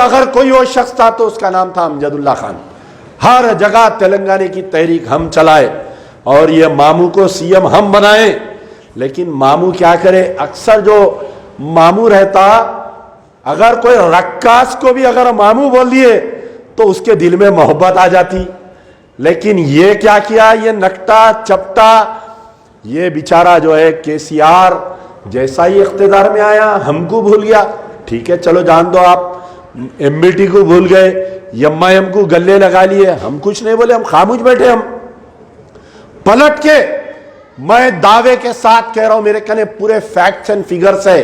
अगर कोई वो शख्स था तो उसका नाम था अमजदुल्ला खान। हर जगह तेलंगाना की तहरीक हम चलाए और ये मामू को सीएम हम बनाए। लेकिन मामू क्या करे, अक्सर जो मामू रहता, अगर कोई रक्कास को भी अगर मामू बोल दिए तो उसके दिल में मोहब्बत आ जाती। लेकिन ये क्या किया, ये नकटा चपटा, ये बेचारा जो है केसीआर जैसा ही इख्तिदार में आया हमको भूल गया। ठीक है, चलो जान दो, आप एमबीटी को भूल गए, एमआईएम को गले लगा लिए, हम कुछ नहीं बोले, हम खामोश बैठे। हम पलट के, मैं दावे के साथ कह रहा हूं, मेरे कहने पूरे फैक्ट्स एंड फिगर्स है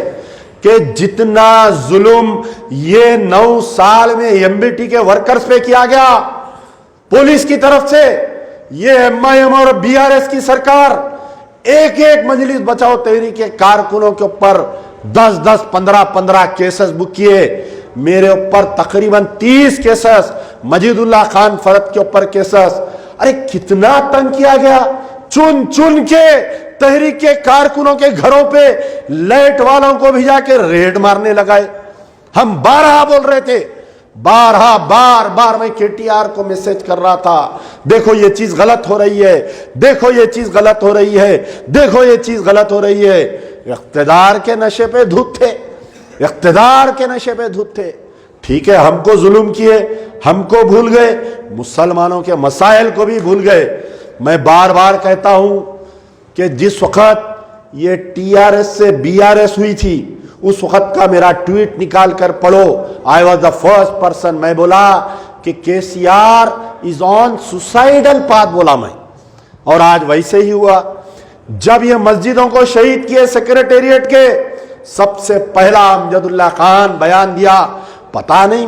कि जितना जुल्म ये 9 साल में एमबीटी के वर्कर्स पे किया गया पुलिस की तरफ से, ये एमआईएम और बीआरएस की सरकार एक एक मजलिस बचाओ तहरीक के कारकुनों के ऊपर 10-10, 15-15 केसेस बुक किए। मेरे ऊपर तकरीबन 30 केसेस, मजीदुल्लाह खान फरद के ऊपर केसेस। अरे कितना तंग किया गया, चुन चुन के तहरीक के कारकुनों के घरों पे लाइट वालों को भी जाके रेड मारने लगाए। हम 12 बोल रहे थे, 12 बार मैं केटीआर को मैसेज कर रहा था, देखो ये चीज गलत हो रही है, देखो ये चीज गलत हो रही है, देखो ये चीज गलत हो रही है। इख्तिदार के नशे पे धुत थे, इख्तिदार के नशे पे धुत थे। ठीक है, हमको जुल्म किए, हमको भूल गए, मुसलमानों के मसाइल को भी भूल गए। मैं बार बार कहता हूं कि जिस वक्त ये टीआरएस से बीआरएस हुई थी उस वक्त का मेरा ट्वीट निकाल कर पढ़ो। I was the first person, मैं बोला कि KCR is on suicidal path, बोला मैं, और आज वैसे ही हुआ। जब ये मस्जिदों को शहीद किए सेक्रेटेरिएट के, सबसे पहला अमजदुल्ला खान बयान दिया। पता नहीं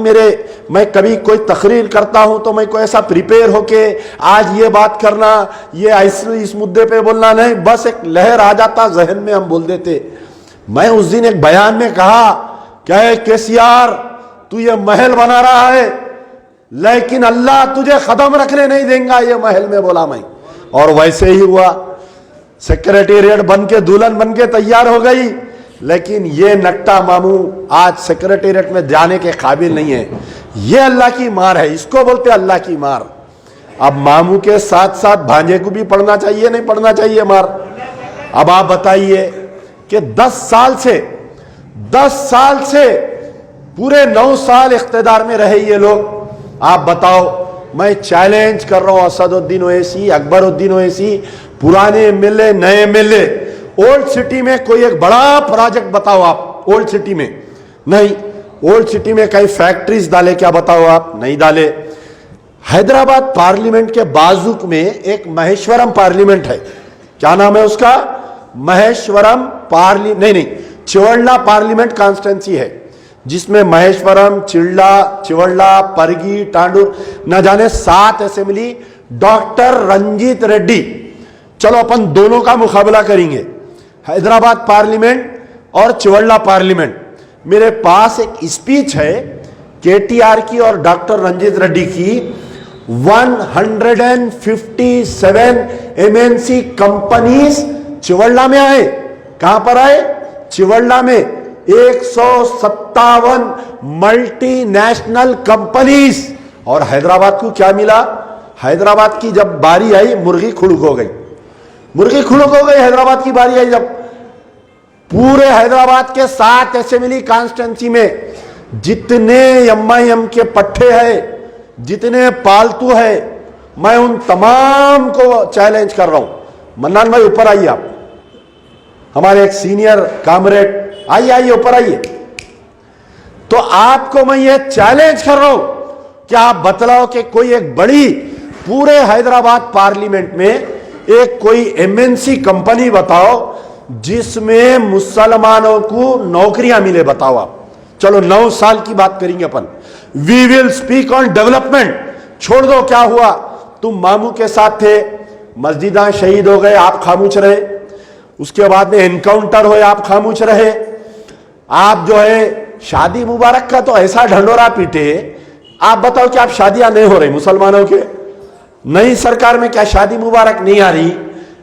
मैं कभी कोई तकरीर करता हूं तो मैं कोई ऐसा प्रिपेयर होके आज ये बात करना, ये इस मुद्दे पे बोलना नहीं, बस एक लहर आ जाता जहन में, हम बोल देते। मैं उस दिन एक बयान में कहा, क्या है केसीआर, तू ये महल बना रहा है लेकिन अल्लाह तुझे कदम रखने नहीं देगा ये महल में, बोला मैं। और वैसे ही हुआ, सेक्रेटेरिएट बन के दुल्हन बन के तैयार हो गई। लेकिन ये नक्टा मामू आज सेक्रेटेरिएट में जाने के काबिल नहीं है। ये अल्लाह की मार है, इसको बोलते अल्लाह की मार। अब मामू के साथ साथ भांजे को भी पढ़ना चाहिए, नहीं पढ़ना चाहिए मार? अब आप बताइए कि 10 साल से पूरे 9 साल इख्तिदार में रहे ये लोग। आप बताओ, मैं चैलेंज कर रहा हूं असदुद्दीन ओवैसी, अकबरुद्दीन ओवैसी, पुराने एमएलए, नए एमएलए, ओल्ड सिटी में कोई एक बड़ा प्रोजेक्ट बताओ आप। ओल्ड सिटी में नहीं, ओल्ड सिटी में कई फैक्ट्रीज डाले क्या, बताओ आप? नहीं डाले। हैदराबाद पार्लियामेंट के बाजुक में एक महेश्वरम पार्लियामेंट है, क्या नाम है उसका? महेश्वरम नहीं, चिवड़ला पार्लियामेंट कॉन्स्टिट्यूंसी है, जिसमें महेश्वरम, चिवड़ला, परगी, टांडूर, न जाने 7 असेंबली। डॉक्टर रंजीत रेड्डी, चलो अपन दोनों का मुकाबला करेंगे, हैदराबाद पार्लियामेंट और चिवड़ला पार्लियामेंट। मेरे पास एक स्पीच है केटीआर की और डॉक्टर रंजीत रेड्डी की। 157 एमएनसी कंपनीज चिवड़ला में आए। कहां पर आए? चिवड़ला में 157 मल्टीनेशनल कंपनीज। और हैदराबाद को क्या मिला? हैदराबाद की जब बारी आई, मुर्गी खुड़क हो गई, मुर्गी खुड़क हो गई। हैदराबाद की बारी आई जब, पूरे हैदराबाद के 7 असेंबली कॉन्स्टिट्यूंसी में जितने एमआईएम के पट्टे हैं, जितने पालतू है, मैं उन तमाम को चैलेंज कर रहा हूं। मन्नान भाई ऊपर आइए, आप हमारे एक सीनियर कामरेड, आइए ऊपर आइए। तो आपको मैं ये चैलेंज कर रहा हूं कि आप बतलाओ कि कोई एक बड़ी पूरे हैदराबाद पार्लियामेंट में एक कोई एमएनसी कंपनी बताओ जिसमें मुसलमानों को नौकरियां मिले, बताओ आप। चलो 9 साल की बात करेंगे अपन। We will speak on development. छोड़ दो क्या हुआ, तुम मामू के साथ थे, मस्जिदां शहीद हो गए, आप खामोश रहे। उसके बाद में एनकाउंटर हुए, आप खामोश रहे। आप जो है शादी मुबारक का तो ऐसा ढंडोरा पीटे, आप बताओ कि आप शादियां नहीं हो रही मुसलमानों के? नई सरकार में क्या शादी मुबारक नहीं आ रही?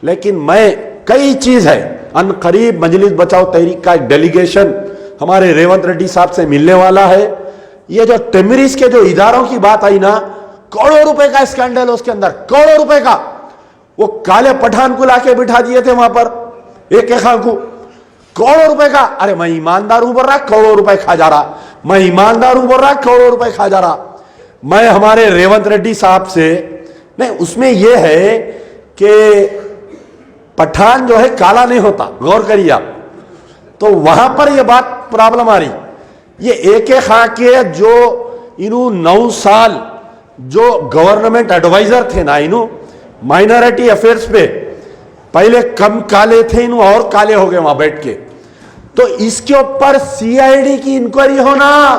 लेकिन मैं कई चीज है, अनकरीब मजलिस बचाओ तहरीक का एक डेलीगेशन हमारे रेवंत रेड्डी साहब से मिलने वाला है। ये जो टेमरिस के जो इदारों की बात आई ना, करोड़ों रुपए का स्कैंडल उसके अंदर, करोड़ों रुपए का। वो काले पठान को लाके बिठा दिए थे वहां पर, एक खां को, करोड़ों रुपए का। अरे मैं ईमानदार हूं बोल रहा, करोड़ों रुपए खा जा रहा। मैं ईमानदार हूं बोल रहा, करोड़ों रुपए खा जा रहा। मैं हमारे रेवंत रेड्डी साहब से नहीं, उसमें यह है कि पठान जो है काला नहीं होता, गौर करिए आप। तो वहां पर यह बात प्रॉब्लम आ रही। ये एक खां के जो इन्हों 9 साल जो गवर्नमेंट एडवाइजर थे ना, इन्हों माइनॉरिटी अफेयर्स पे, पहले कम काले थे, इन्हों और काले हो गए वहां बैठ के। तो इसके ऊपर सीआईडी की इंक्वायरी होना,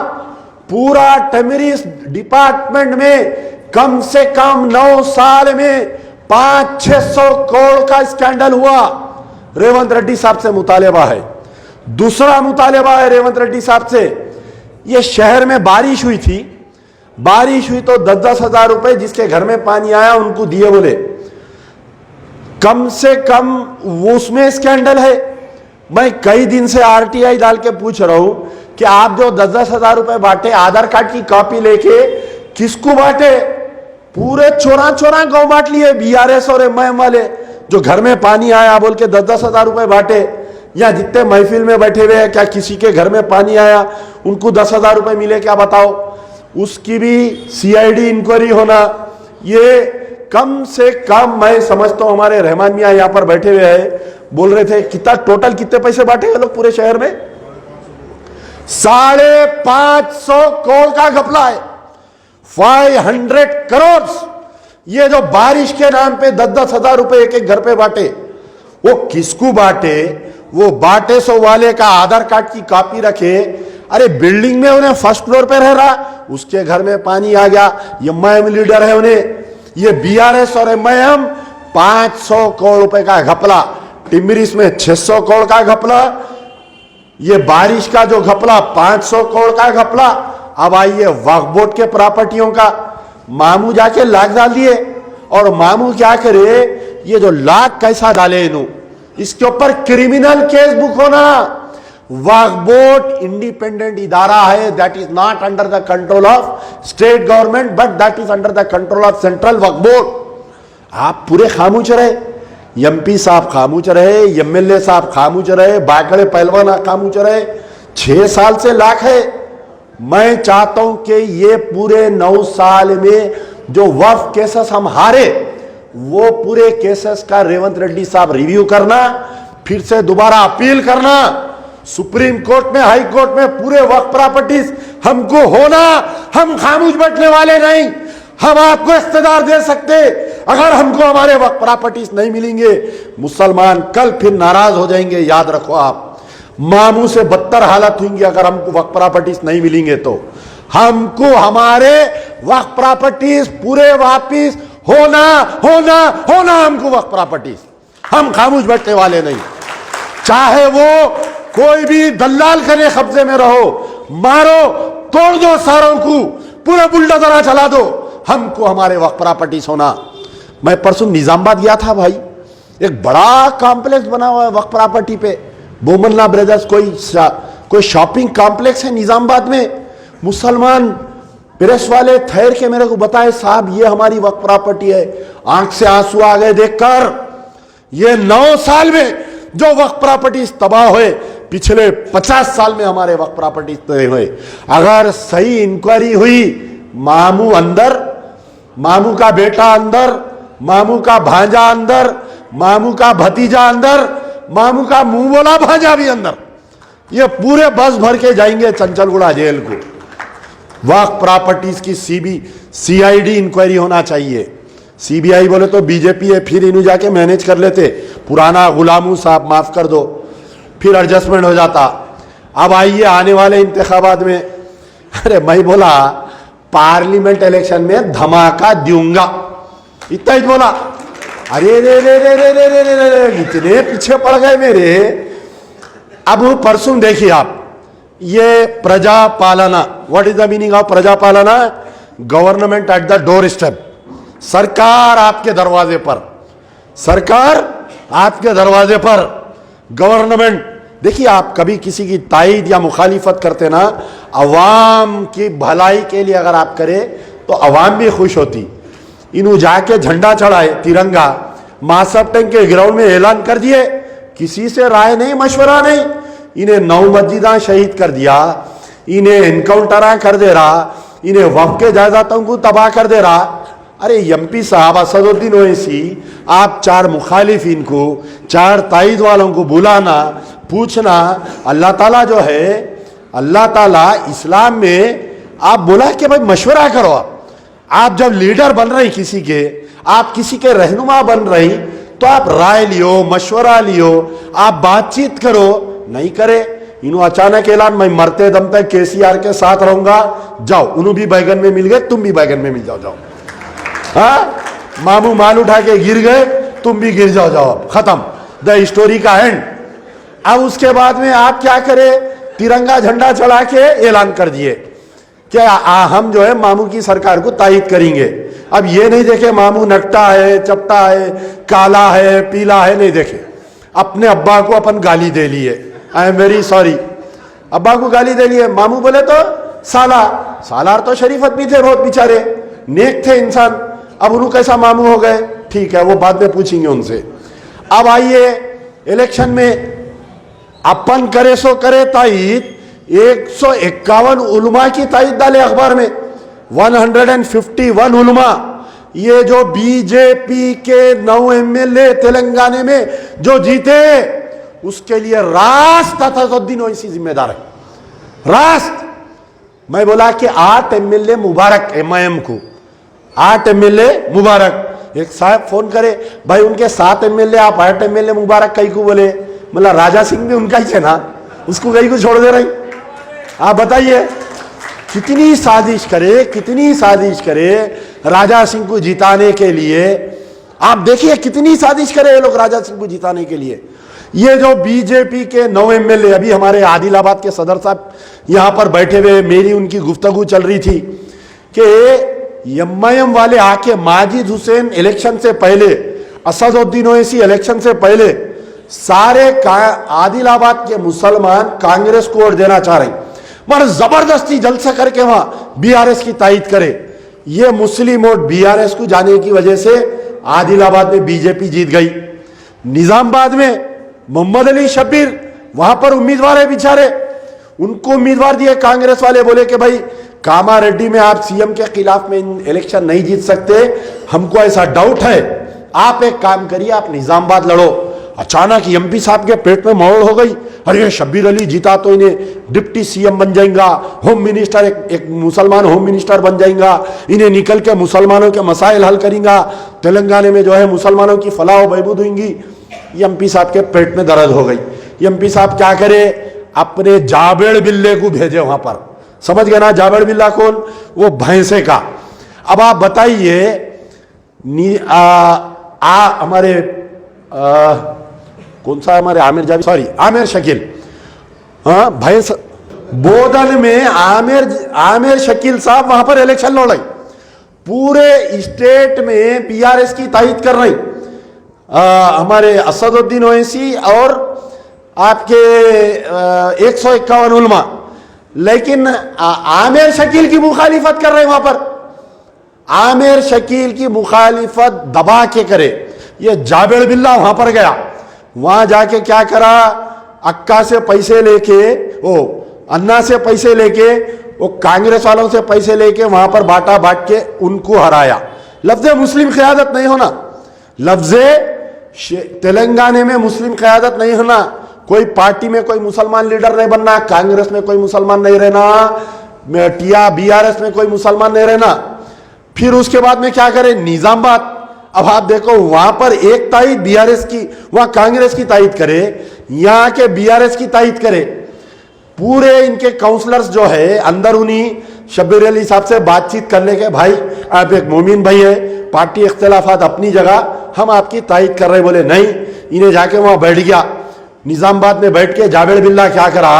पूरा टेमरिस डिपार्टमेंट में कम से कम 9 साल में 500-600 करोड़ का स्कैंडल हुआ। रेवंत रेड्डी साहब से मुतालिबा है। दूसरा मुतालिबा है रेवंत रेड्डी साहब से, ये शहर में बारिश हुई थी, बारिश हुई तो 10-10 हजार रुपए जिसके घर में पानी आया उनको दिए, बोले कम से कम वो उसमें स्कैंडल है। मैं कई दिन से आरटीआई डाल के पूछ रहा हूं कि आप जो 10-10 हजार रुपए बांटे, आधार कार्ड की कॉपी लेके किसको बांटे? पूरे चोरा गांव बांट लिए, बीआरएस और एमआईएम वाले, जो घर में पानी आया बोल के 10-10 हजार रुपए बांटे। या जितने महफिल में बैठे हुए हैं, क्या किसी के घर में पानी आया उनको 10 हजार रुपए मिले क्या? बताओ। उसकी भी सीआईडी इंक्वायरी होना। ये कम से कम, मैं समझता हूं हमारे रहमान मियां यहां पर बैठे हुए हैं, बोल रहे थे कितना टोटल कितने पैसे बांटे हैं लोग पूरे शहर में? 550 करोड़ का घपला है, 500 करोड़। ये जो बारिश के नाम पे 10-10 हजार रुपए एक एक घर पे बांटे, वो किसको बांटे? वो बांटे सो वाले का आधार कार्ड की कॉपी रखे। अरे बिल्डिंग में उन्हें फर्स्ट फ्लोर पे रह रहा, उसके घर में पानी आ गया, एमआईएम लीडर है उन्हें, ये बीआरएस और एमआईएम 500 करोड़ रुपए का घपला। टिमरिस में 600 करोड़ का घपला, ये बारिश का जो घपला 500 करोड़ का घपला। अब आइए वक्फ बोर्ड के प्रॉपर्टियों का, मामू जाके लाख डाल दिए। और मामू क्या करे, ये जो लाख कैसा डाले इन्हों, इसके ऊपर क्रिमिनल केस बुक होना। वक्फ बोर्ड इंडिपेंडेंट इदारा है, that is not under the control of state government but that is under the control of central Waqf board. आप पूरे खामोश रहे, एमपी साहब खामोश रहे, एमएलए साहब खामोश रहे, बाकड़े पहलवान खामोश रहे। 6 साल से लाख है। मैं चाहता हूं कि ये पूरे 9 साल में जो वक्फ केसेस हम हारे, वो पूरे केसेस का रेवंत रेड्डी साहब रिव्यू करना, फिर से दोबारा अपील करना सुप्रीम कोर्ट में, हाई कोर्ट में। पूरे वक्फ प्रॉपर्टीज हमको होना, हम खामोश बैठने वाले नहीं। हम आपको इख्तियार दे सकते, अगर हमको हमारे वक्फ प्रॉपर्टीज नहीं मिलेंगे, मुसलमान कल फिर नाराज हो जाएंगे। याद रखो आप, मामू से बदतर हालत होंगी अगर हमको वक्फ प्रॉपर्टीज नहीं मिलेंगे तो। हमको हमारे वक्फ प्रॉपर्टीज पूरे वापिस होना होना होना, हमको वक्फ प्रॉपर्टीज। हम खामोश बैठने वाले नहीं, चाहे वो कोई भी दलाल करे कब्जे में रहो, मारो, तोड़ दो सारों को, पूरे बुलडोजर चला दो, हमको हमारे वक्फ प्रॉपर्टीज होना। मैं परसों निजामाबाद गया था भाई, एक बड़ा कॉम्प्लेक्स बना हुआ है वक्फ प्रॉपर्टी पे, बोमन्ना ब्रदर्स कोई शॉपिंग कॉम्प्लेक्स है निजामाबाद में। मुसलमान प्रेस वाले ठहर के मेरे को बताए, साहब ये हमारी वक्फ प्रॉपर्टी है। आंख से आंसू आ गए देखकर। ये 9 साल में जो वक्फ प्रॉपर्टी तबाह हुए, पिछले 50 साल में हमारे वक्फ प्रॉपर्टी तबाह हुए। अगर सही इंक्वायरी हुई, मामू अंदर, मामू का बेटा अंदर, मामू का भांजा अंदर, मामू का भतीजा अंदर, मामू का मुंह बोला भांजा भी अंदर, ये पूरे बस भर के जाएंगे चंचलगुड़ा जेल को। वक्फ प्रॉपर्टीज की सीआईडी इंक्वायरी होना चाहिए। सीबीआई बोले तो बीजेपी है, फिर इन्हों जाके मैनेज कर लेते, पुराना गुलामू साहब माफ कर दो, फिर एडजस्टमेंट हो जाता। अब आइए आने वाले इंतखाबात में, अरे मैं बोला पार्लियामेंट इलेक्शन में धमाका दूंगा, इतना ही बोला। अरे रे रे रे रे रे रे रे रे, इतने पीछे पड़ गए मेरे। अब परसों देखिए आप, ये प्रजा पालना, what is the meaning of प्रजा पालना? Government at the door step, सरकार आपके दरवाजे पर, सरकार आपके दरवाजे पर, गवर्नमेंट। देखिए आप कभी किसी की तायद या मुखालिफत करते ना, अवाम की भलाई के लिए अगर आप करें तो अवाम भी खुश होती। इन्हों जाके झंडा चढ़ाए तिरंगा, मासपटंग के ग्राउंड में ऐलान कर दिए, किसी से राय नहीं मशवरा नहीं। इन्हें 9 मस्जिदां शहीद कर दिया, इन्हें एनकाउंटर कर दे रहा, इन्हें वक्फ के जायदादों को तबाह कर दे रहा। अरे एमपी साहब असदुद्दीन ओवैसी, आप 4 मुखालिफिन को, 4 ताइद वालों को बुलाना, पूछना। अल्लाह ताला जो है, अल्लाह ताला इस्लाम में आप बोला कि भाई मशवरा करो। आप जब लीडर बन रही किसी के, आप किसी के रहनुमा बन रही, तो आप राय लियो, मशवरा लियो, आप बातचीत करो। नहीं करे, इन्हों अचानक ऐलान, मैं मरते दम तक केसीआर के साथ रहूंगा, जाओ। उन्हों भी बैगन में मिल गए, तुम भी बैगन में मिल जाओ, जाओ। हाँ, मामू माल उठा के गिर गए, तुम भी गिर जाओ, जाओ। खत्म, द स्टोरी का एंड। अब उसके बाद में आप क्या करे, तिरंगा झंडा चढ़ा के ऐलान कर दिए कि हम जो है मामू की सरकार को तायद करेंगे। अब ये नहीं देखे मामू नकटा है, चपटा है, काला है, पीला है, नहीं देखे। अपने अब्बा को अपन गाली दे लिए, आई एम वेरी सॉरी, अब्बा को गाली दे लिए। मामू बोले तो सालार तो शरीफ आदमी थे, बहुत बेचारे नेक थे इंसान। अब उन्होंने कैसा मामू हो गए, ठीक है, वो बाद में पूछेंगे उनसे। अब आइए इलेक्शन में अपन करे सो करे तायद, 151 उलमा की तायद डाले अखबार में, 151 उलमा। ये जो बीजेपी के 9 एमएलए तेलंगाना में जो जीते, उसके लिए राष्ट्र असदुद्दीन ओवैसी जिम्मेदार है। राष्ट्र, मैं बोला कि 8 एमएलए मुबारक एमआईएम को, 8 एमएलए मुबारक। एक साहब फोन करे, भाई उनके 7 एमएलए, आप 8 एमएलए मुबारक कई को बोले? मतलब राजा सिंह भी उनका ही है ना, उसको कई को छोड़ दे रही। आप बताइए, कितनी साजिश करे, कितनी साजिश करे राजा सिंह को जिताने के लिए। आप देखिए कितनी साजिश करे ये लोग राजा सिंह को जिताने के लिए। ये जो बीजेपी के 9 एमएलए, अभी हमारे आदिलाबाद के सदर साहब यहां पर बैठे हुए, मेरी उनकी गुफ्तगू चल रही थी कि एमआईएम वाले आके माजिद हुसैन इलेक्शन से पहले, असदुद्दीन ओवैसी इलेक्शन से पहले, सारे आदिलाबाद के मुसलमान कांग्रेस को वोट देना चाह रहे, मगर जबरदस्ती जलसा करके वहां बीआरएस की तायद करे। ये मुस्लिम वोट बीआरएस को जाने की वजह से आदिलाबाद में बीजेपी जीत गई। निजामाबाद में मोहम्मद अली शब्बीर वहां पर उम्मीदवार है बेचारे, उनको उम्मीदवार दिए कांग्रेस वाले। बोले कि भाई कामारेड्डी में आप सीएम के खिलाफ में इलेक्शन नहीं जीत सकते, हमको ऐसा डाउट है, आप एक काम करिए, आप निजामाबाद लड़ो। अचानक एमपी साहब के पेट में मोड़ हो गई, अरे शब्बीर अली जीता तो इन्हें डिप्टी सीएम बन जाएगा, होम मिनिस्टर, एक मुसलमान होम मिनिस्टर बन जाएगा, इन्हें निकल के मुसलमानों के मसाइल हल करेंगा, तेलंगाना में जो है मुसलमानों की फलाह बहबूद होंगी। एमपी साहब के पेट में दर्द हो गई। एमपी साहब क्या करे, अपने जाबेड़ बिल्ले को भेजे वहां पर। समझ गए ना, जाबेड़ बिल्ला कौन? वो भैंसे का। अब आप बताइए, हमारे कौन सा, हमारे आमिर शकील, हाँ भैंस, बोधन में आमिर शकील साहब वहां पर इलेक्शन लड़ रहे, पूरे स्टेट में बीआरएस की तायद कर रही। हमारे असदुद्दीन ओवैसी और आपके 151 उलमा, लेकिन आमिर शकील की मुखालिफत कर रहे वहां पर। आमिर शकील की मुखालिफत दबा के करे। ये जाबेड़ बिल्ला वहां पर गया, वहां जाके क्या करा, अक्का से पैसे लेके, वो अन्ना से पैसे लेके, वो कांग्रेस वालों से पैसे लेके वहां पर बांटा बांट के उनको हराया। लफ्ज़े मुस्लिम क़यादत नहीं होना, लफ्ज़े तेलंगाना में मुस्लिम क़यादत नहीं होना, कोई पार्टी में कोई मुसलमान लीडर नहीं बनना, कांग्रेस में कोई मुसलमान नहीं रहना, बीआरएस में कोई मुसलमान नहीं रहना। फिर उसके बाद में क्या करे, निजामाबाद। अब आप देखो, वहां पर एक तायद बीआरएस की, वहां कांग्रेस की तायद करे, यहां के बीआरएस की तायद करे। पूरे इनके काउंसलर्स जो है अंदर उन्हीं शब्बीर अली साहब से बातचीत करने के, भाई आप एक मोमिन भाई है, पार्टी इख्तिलाफात अपनी जगह, हम आपकी तायद कर रहे। बोले नहीं। इन्हें जाके वहां बैठ गया, निजामाबाद में बैठ के जाबेड़ बिल्ला क्या करा,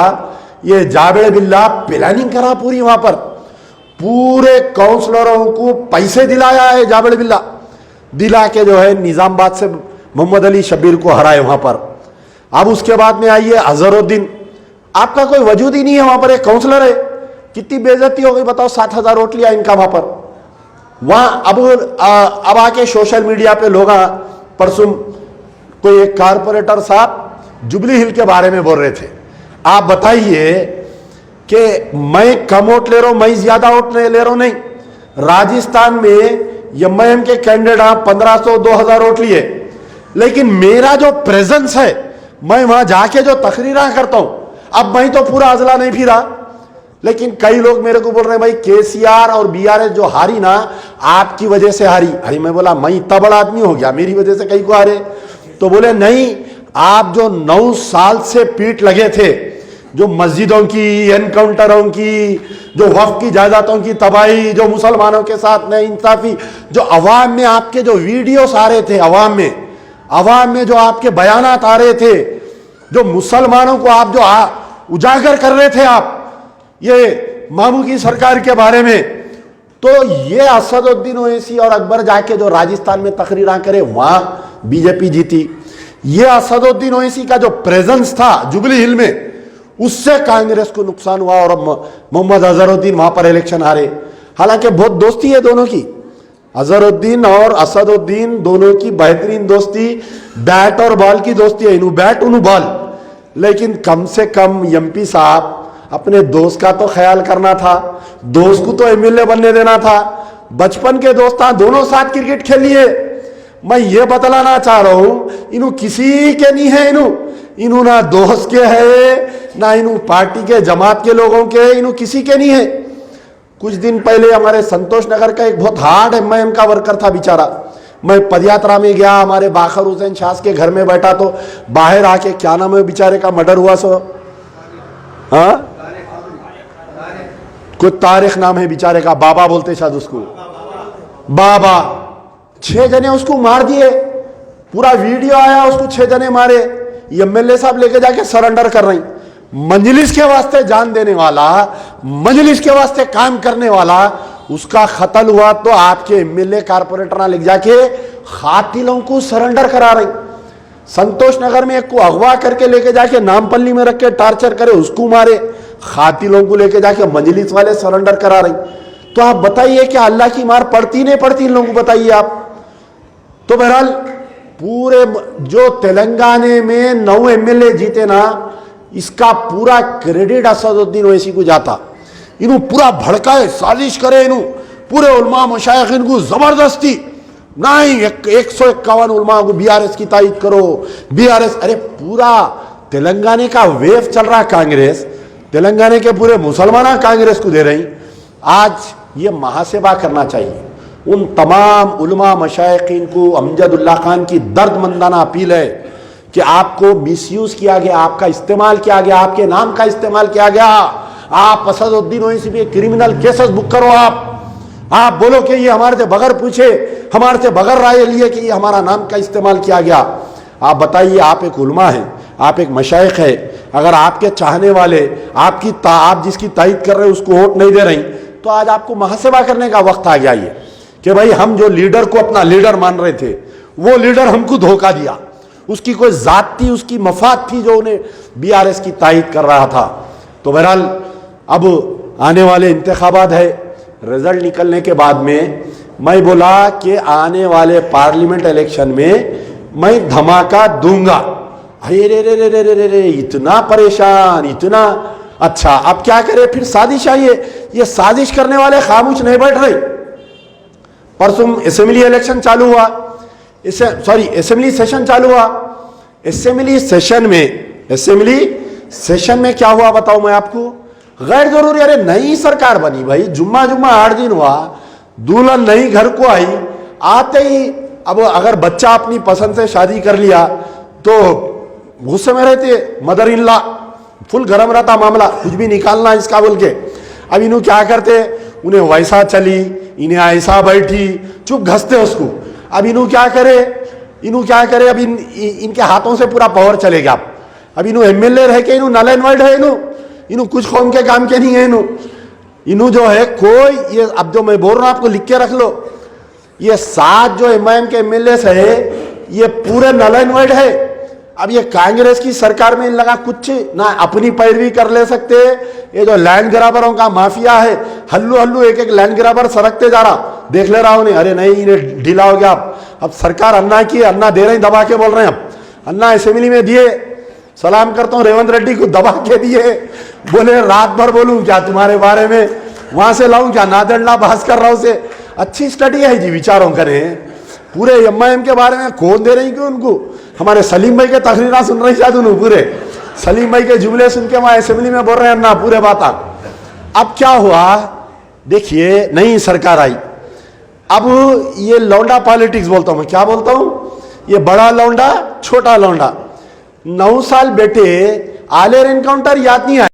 ये जाबेड़ बिल्ला प्लानिंग करा पूरी, वहां पर पूरे काउंसलरों को पैसे दिलाया है जाबेड़ बिल्ला, दिला के जो है निजामाबाद से मोहम्मद अली शब्बीर को हराए वहां पर। अब उसके बाद में आइए अजहरुद्दीन, आपका कोई वजूद ही नहीं है वहां पर, एक काउंसलर है, कितनी बेइज्जती हो गई बताओ, 7,000 वोट लिया इनका वहां पर। वहां अब आके सोशल मीडिया पे लोग, परसों कोई एक कारपोरेटर साहब जुबली हिल के बारे में बोल रहे थे। आप बताइए कि मैं कम वोट ले रहा हूं, मैं ज्यादा वोट ले रहा हूं, नहीं। राजस्थान में एमआईएम के कैंडिडेट 1500 2000 वोट लिए, लेकिन मेरा जो प्रेजेंस है, मैं वहां जाके जो तकरीरा करता हूं, अब मैं तो पूरा अजला नहीं फिरा, लेकिन कई लोग मेरे को बोल रहे हैं भाई केसीआर और बीआरएस जो हारी ना, आपकी वजह से हारी। अरे मैं बोला मैं इतना बड़ा आदमी हो गया, मेरी वजह से कई को हारे? तो बोले नहीं, आप जो 9 साल से पीठ लगे थे, जो मस्जिदों की, एनकाउंटरों की, जो वक्फ की जायदादों की तबाही, जो मुसलमानों के साथ नाइंसाफी, जो अवाम में आपके जो वीडियोस आ रहे थे, अवाम में जो आपके बयानात आ रहे थे, जो मुसलमानों को आप जो उजागर कर रहे थे आप ये मामू की सरकार के बारे में, तो ये असदुद्दीन ओवैसी और अकबर जाके जो राजस्थान में तकरीरा करे, वहां बीजेपी जीती। ये असदुद्दीन ओवैसी का जो प्रेजेंस था जुबली हिल में, उससे कांग्रेस को नुकसान हुआ और मोहम्मद अजहरुद्दीन वहां पर इलेक्शन हारे। हालांकि बहुत दोस्ती है दोनों की, अजहरुद्दीन और असदुद्दीन दोनों की बेहतरीन दोस्ती, बैट और बॉल की दोस्ती है, इनू बैट उनू बॉल। लेकिन कम से कम एमपी साहब अपने दोस्त का तो ख्याल करना था, दोस्त को तो एमएलए बनने देना था। बचपन के दोस्त दोनों साथ क्रिकेट खेलिए। मैं ये बतलाना चाह रहा हूं, इनू किसी के नहीं है, इनू ना दोस्त के है, ना इनू पार्टी के जमात के लोगों के, इनू किसी के नहीं है। कुछ दिन पहले हमारे संतोष नगर का एक बहुत हार्ड एमआईएम का वर्कर था बेचारा, मैं पदयात्रा में गया, हमारे बाखर हुसैन शास के घर में बैठा, तो बाहर आके क्या नाम है बेचारे का, मर्डर हुआ सो, हाँ कुछ तारिक नाम है बेचारे का, बाबा बोलते शायद उसको, बाबा। 6 जने उसको मार दिए, पूरा वीडियो आया, उसको 6 जने मारे। एमएलए साहब लेके जाके सरेंडर कर रही। मजलिस के वास्ते जान देने वाला, मजलिस के वास्ते काम करने वाला, उसका कत्ल हुआ तो आपके एमएलए कारपोरेटर लिख जाके खातिलों को सरेंडर करा रही। संतोष नगर में एक को अगवा करके लेके जाके नामपल्ली में रख के टार्चर करे, उसको मारे। खातिलों को लेके जाके मजलिस वाले सरेंडर करा रही। तो आप बताइए कि अल्लाह की मार पड़ती नहीं पड़ती इन लोगों को, बताइए आप। तो बहरहाल पूरे जो तेलंगाना में 9 एमएलए जीते ना, इसका पूरा क्रेडिट असदुद्दीन ओवैसी को जाता। इन्हों पूरा भड़काए, साजिश करे, इन्हों पूरे उलमा मशाइख इनको जबरदस्ती नहीं, 151 उलमा को बीआरएस की तायद करो, बीआरएस। अरे पूरा तेलंगाना का वेव चल रहा, कांग्रेस तेलंगाना के पूरे मुसलमान कांग्रेस को दे रही। आज ये महासेवा करना चाहिए। उन तमाम उलमा मशाइखीन को अमजदुल्ला खान की दर्दमंदाना अपील है कि आपको मिसयूज किया गया, आपका इस्तेमाल किया गया, आपके नाम का इस्तेमाल किया गया। आप असदुद्दीन ओवैसी पे क्रिमिनल केसेस बुक करो। आप बोलो कि ये हमारे से बगैर पूछे, हमारे से बगैर राय लिए कि ये हमारा नाम का इस्तेमाल किया गया। आप बताइए, आप एक उलमा है, आप एक मशाइख है, अगर आपके चाहने वाले आप जिसकी तायद कर रहे हैं उसको वोट नहीं दे रही, तो आज आपको महासेवा करने का वक्त आ गया ये कि भाई हम जो लीडर को अपना लीडर मान रहे थे, वो लीडर हमको धोखा दिया, उसकी कोई जात थी, उसकी मफाद थी जो उन्हें बीआरएस की तायद कर रहा था। तो बहरहाल अब आने वाले इंतखाबात है, रिजल्ट निकलने के बाद में मैं बोला कि आने वाले पार्लियामेंट इलेक्शन में मैं धमाका दूंगा। अरे रे रे रे रे रे रे, इतना परेशान, इतना अच्छा। अब क्या करें, फिर साजिश आई है। ये साजिश करने वाले खामोश नहीं बैठ रहे। परसों असेंबली इलेक्शन चालू हुआ, असेंबली सेशन चालू हुआ। असेंबली सेशन में क्या हुआ बताओ मैं आपको, गैर जरूरी। अरे नई सरकार बनी भाई, जुम्मा 8 दिन हुआ, दुल्हन नई घर को आई, आते ही अब अगर बच्चा अपनी पसंद से शादी कर लिया तो गुस्से में रहते, मदर इन लॉ फुल गरम रहता मामला, कुछ भी निकालना इसका बोल के। अब इन्हों क्या करते, उन्हें वैसा चली, इन्हें ऐसा बैठी, चुप घसते उसको। अब इन्हों क्या करे, अब इनके हाथों से पूरा पावर चलेगा। अब इन्हों एमएलए रह के इन्हों नल एंड वाइड है, इन्हों कुछ कौम के काम के नहीं है। इन्हों जो है कोई, ये अब जो मैं बोल रहा हूं आपको लिख के रख लो, ये 7 जो एमआईएम के एमएलए है ये पूरे नल एंड वाइड है। अब ये कांग्रेस की सरकार में इन लगा कुछ ना अपनी पैरवी कर ले सकते। ये जो लैंड ग्राबरों का माफिया है, हल्लू हल्लू एक एक लैंड ग्राबर सरकते जा रहा, देख ले रहा हूं नहीं, अरे नहीं इन्हें ढीला हो गया। अब सरकार अन्ना की, अन्ना दे रहे हैं, दबा के बोल रहे हैं। अब अन्ना असेंबली में दिए, सलाम करता हूं रेवंत रेड्डी को, दबा के दिए, बोले रात भर बोलूं क्या तुम्हारे बारे में, वहां से लाऊं क्या नादंडा भास्कर राव से। अच्छी स्टडी है जी, विचारों करें पूरे एमआईएम के बारे में कौन दे रही क्यों उनको। हमारे सलीम भाई के तकरीरा सुन रही शायद उन्होंने, पूरे सलीम भाई के जुमले सुन के वहां असेंबली में बोल रहे हैं ना पूरे बात। अब क्या हुआ देखिए, नई सरकार आई, अब ये लौंडा पॉलिटिक्स बोलता हूं मैं, क्या बोलता हूं, ये बड़ा लौंडा छोटा लौंडा। 9 साल बेटे आलेर एनकाउंटर याद नहीं आया।